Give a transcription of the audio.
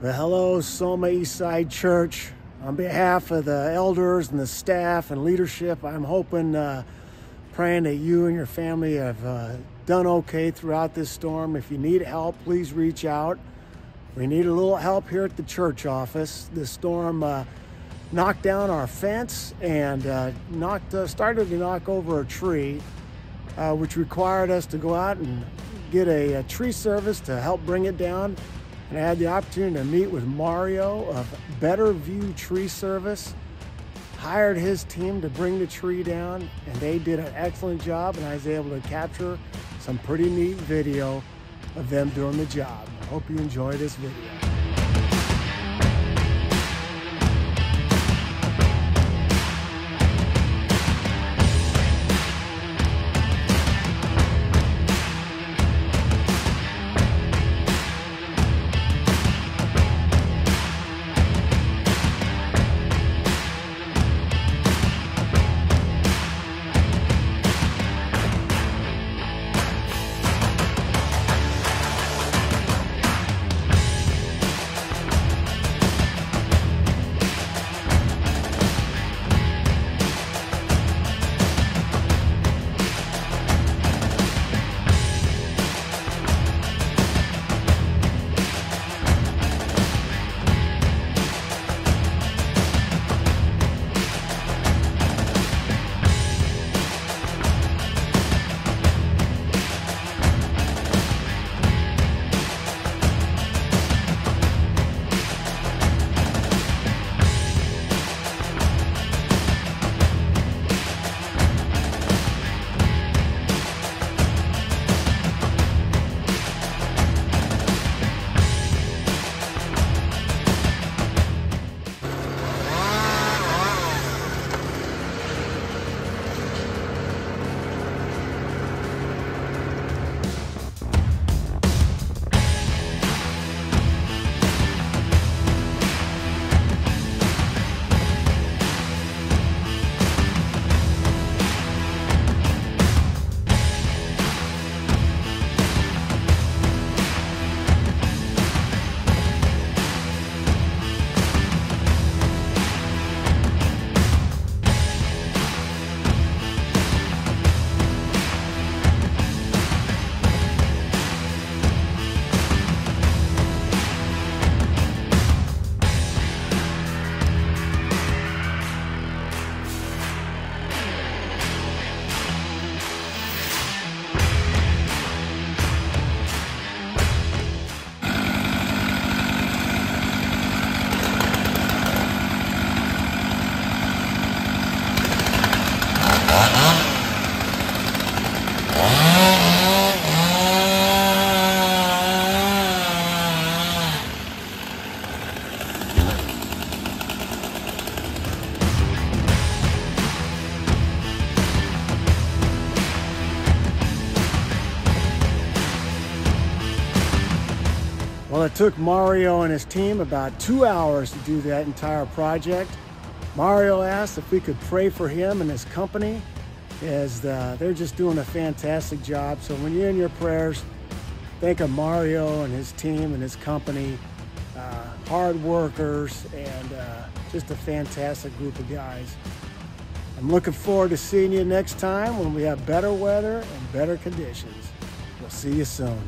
Well, hello, Soma Eastside Church. On behalf of the elders and the staff and leadership, I'm hoping, praying that you and your family have done okay throughout this storm. If you need help, please reach out. We need a little help here at the church office. This storm knocked down our fence and started to knock over a tree, which required us to go out and get a tree service to help bring it down. And I had the opportunity to meet with Mario of Better View Tree Service, hired his team to bring the tree down, and they did an excellent job, and I was able to capture some pretty neat video of them doing the job. I hope you enjoy this video. Well, it took Mario and his team about 2 hours to do that entire project. Mario asked if we could pray for him and his company, as they're just doing a fantastic job. So when you're in your prayers, think of Mario and his team and his company, hard workers, and just a fantastic group of guys. I'm looking forward to seeing you next time when we have better weather and better conditions. We'll see you soon.